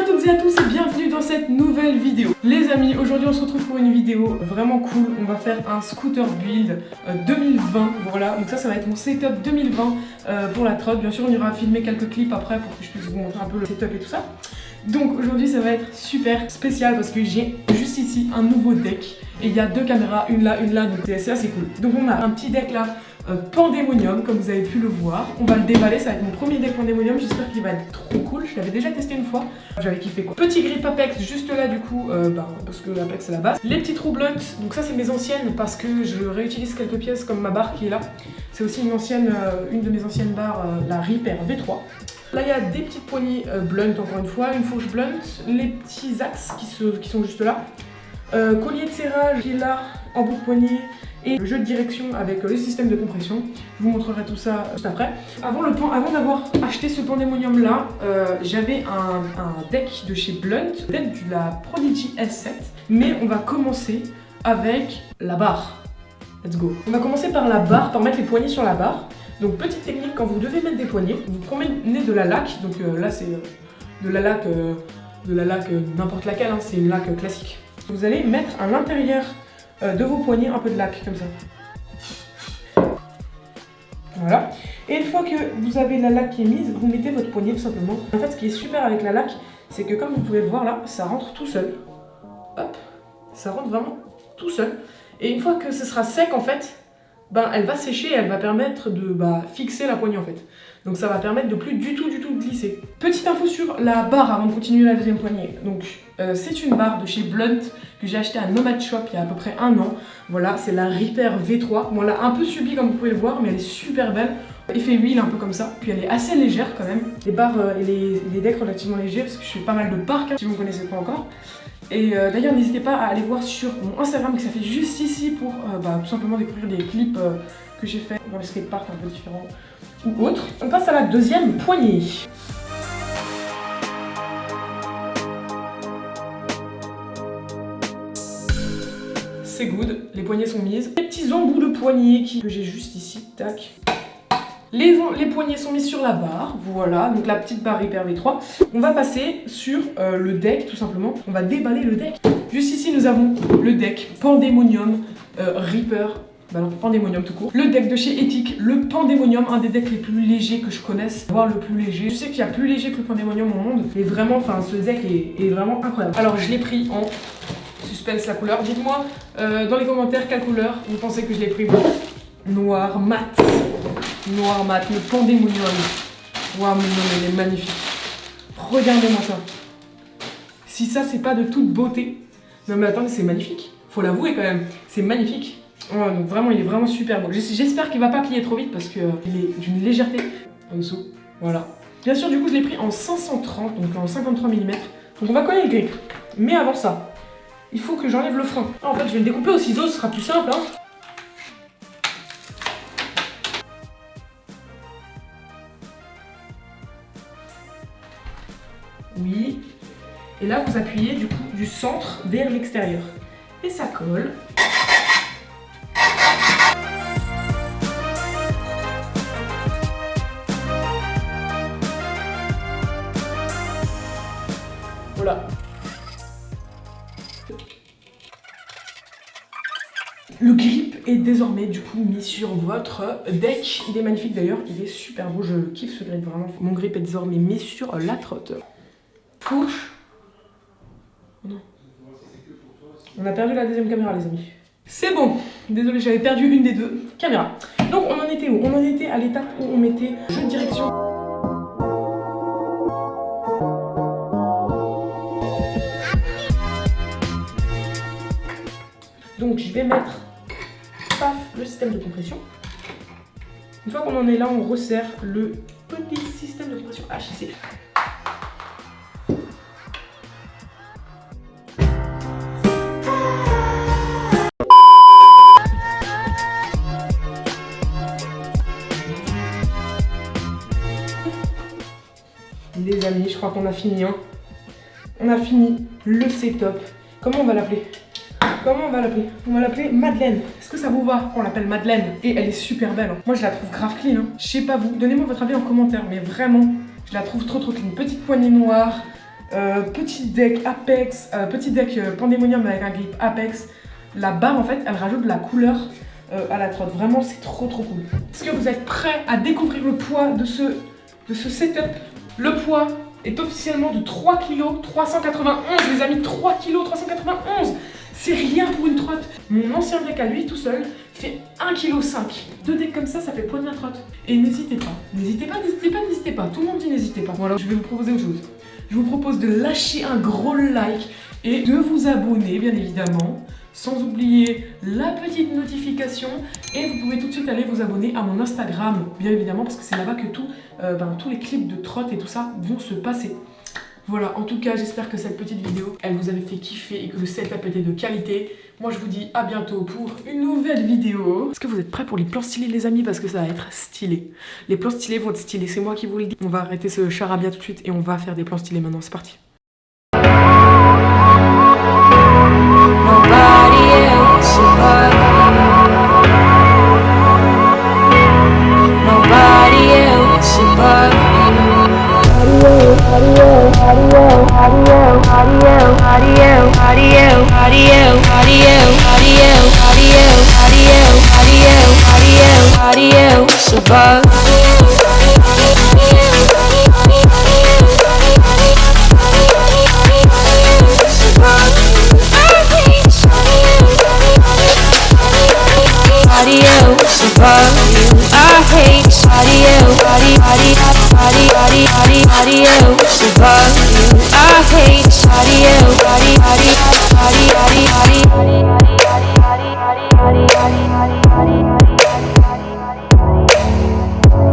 à toutes et à tous et bienvenue dans cette nouvelle vidéo. Les amis, aujourd'hui on se retrouve pour une vidéo vraiment cool. On va faire un scooter build 2020, voilà. Donc ça va être mon setup 2020 pour la trotte. Bien sûr on ira filmer quelques clips après pour que je puisse vous montrer un peu le setup et tout ça. Donc aujourd'hui ça va être super spécial parce que j'ai juste ici un nouveau deck. Et il y a deux caméras, une là, donc c'est assez cool. Donc on a un petit deck là, Pandemonium, comme vous avez pu le voir. On va le déballer, ça va être mon premier deck Pandemonium, j'espère qu'il va être trop cool. Je l'avais déjà testé une fois, j'avais kiffé quoi. Petit grip Apex juste là du coup, parce que l'Apex c'est la base. Les petits trous blunt, donc ça c'est mes anciennes parce que je réutilise quelques pièces comme ma barre qui est là. C'est aussi une de mes anciennes barres, la Reaper V3. Là il y a des petites poignées blunt encore une fois, une fourche blunt, les petits axes qui sont juste là. Collier de serrage qui est là, en bout de poignet, et le jeu de direction avec le système de compression. Je vous montrerai tout ça juste après. Avant d'avoir acheté ce Pandemonium là, j'avais un deck de chez Blunt, deck de la Prodigy S7, mais on va commencer avec la barre. Let's go. On va commencer par la barre, par mettre les poignées sur la barre. Donc petite technique, quand vous devez mettre des poignées, vous prenez de la laque, donc là c'est de la laque n'importe laquelle, hein, c'est une laque classique. Vous allez mettre à l'intérieur de vos poignets un peu de laque, comme ça. Voilà. Et une fois que vous avez la laque qui est mise, vous mettez votre poignet tout simplement. En fait, ce qui est super avec la laque, c'est que comme vous pouvez le voir là, ça rentre tout seul. Hop, ça rentre vraiment tout seul. Et une fois que ce sera sec en fait, elle va sécher et elle va permettre de fixer la poignée en fait. Donc ça va permettre de plus du tout glisser. Petite info sur la barre avant de continuer la deuxième poignée. Donc c'est une barre de chez Blunt que j'ai acheté à Nomad Shop il y a à peu près un an. Voilà, c'est la Reaper V3. Bon, elle a un peu subi comme vous pouvez le voir, mais elle est super belle. Effet huile un peu comme ça. Puis elle est assez légère quand même. Les barres et les decks relativement légers parce que je fais pas mal de parcs, hein, si vous ne connaissez pas encore. Et d'ailleurs n'hésitez pas à aller voir sur mon Instagram qui s'affiche juste ici pour tout simplement découvrir des clips que j'ai fait dans les skateparks un peu différents ou autres. On passe à la deuxième poignée. C'est good, les poignées sont mises. Les petits embouts de poignée que j'ai juste ici, tac. Les poignées sont mises sur la barre, voilà, donc la petite barre Reaper V3. On va passer sur le deck tout simplement, on va déballer le deck. Juste ici nous avons le deck Pandemonium Reaper, Pandemonium tout court. Le deck de chez Ethic, le Pandemonium, un des decks les plus légers que je connaisse, voire le plus léger. Je sais qu'il y a plus léger que le Pandemonium au monde, mais vraiment, ce deck est vraiment incroyable. Alors je l'ai pris en suspense la couleur, dites-moi dans les commentaires quelle couleur vous pensez que je l'ai pris. Noir mat. Noir mat, le Pandemonium. Waouh, mais non, mais il est magnifique. Regardez-moi ça. Si ça, c'est pas de toute beauté. Non, mais attendez, c'est magnifique. Faut l'avouer quand même. C'est magnifique. Ouais, donc vraiment, il est vraiment super beau. J'espère qu'il va pas plier trop vite parce qu'il est d'une légèreté en dessous. Voilà. Bien sûr, du coup, je l'ai pris en 530, donc en 53 mm. Donc on va coller le grip. Mais avant ça, il faut que j'enlève le frein. En fait, je vais le découper au ciseau, ce sera plus simple, hein. Oui, et là vous appuyez du coup du centre vers l'extérieur et ça colle. Voilà. Le grip est désormais du coup mis sur votre deck. Il est magnifique d'ailleurs, il est super beau, je kiffe ce grip vraiment. Mon grip est désormais mis sur la trotte. Fourche. Oh non. On a perdu la deuxième caméra les amis. C'est bon. Désolé, j'avais perdu une des deux caméras. Donc on en était où? On en était à l'étape où on mettait jeu de direction. Donc je vais mettre le système de compression. Une fois qu'on en est là, on resserre le petit système de compression HC. Les amis, je crois qu'on a fini, hein. On a fini le setup. Comment on va l'appeler? Comment on va l'appeler? On va l'appeler Madeleine. Est-ce que ça vous va qu'on l'appelle Madeleine? Et elle est super belle, hein. Moi je la trouve grave clean, hein. Je sais pas vous, donnez-moi votre avis en commentaire, mais vraiment, je la trouve trop clean. Petite poignée noire, petit deck Apex, petit deck Pandemonium avec un grip Apex. La barre en fait, elle rajoute de la couleur à la trotte. Vraiment, c'est trop cool. Est-ce que vous êtes prêts à découvrir le poids de ce setup? Le poids est officiellement de 3 kg 391, les amis, 3 kg 391. C'est rien pour une trotte. Mon ancien deck à lui tout seul fait 1,5 kg. Deux decks comme ça fait poids de ma trotte. Et n'hésitez pas, n'hésitez pas. Tout le monde dit n'hésitez pas. Voilà, je vais vous proposer autre chose. Je vous propose de lâcher un gros like et de vous abonner, bien évidemment. Sans oublier la petite notification. Et vous pouvez tout de suite aller vous abonner à mon Instagram, bien évidemment, parce que c'est là-bas que tous les clips de trotte et tout ça vont se passer. Voilà, en tout cas, j'espère que cette petite vidéo, elle vous avait fait kiffer et que le setup était de qualité. Moi, je vous dis à bientôt pour une nouvelle vidéo. Est-ce que vous êtes prêts pour les plans stylés, les amis? Parce que ça va être stylé. Les plans stylés vont être stylés, c'est moi qui vous le dis. On va arrêter ce charabia tout de suite et on va faire des plans stylés maintenant. C'est parti. I hate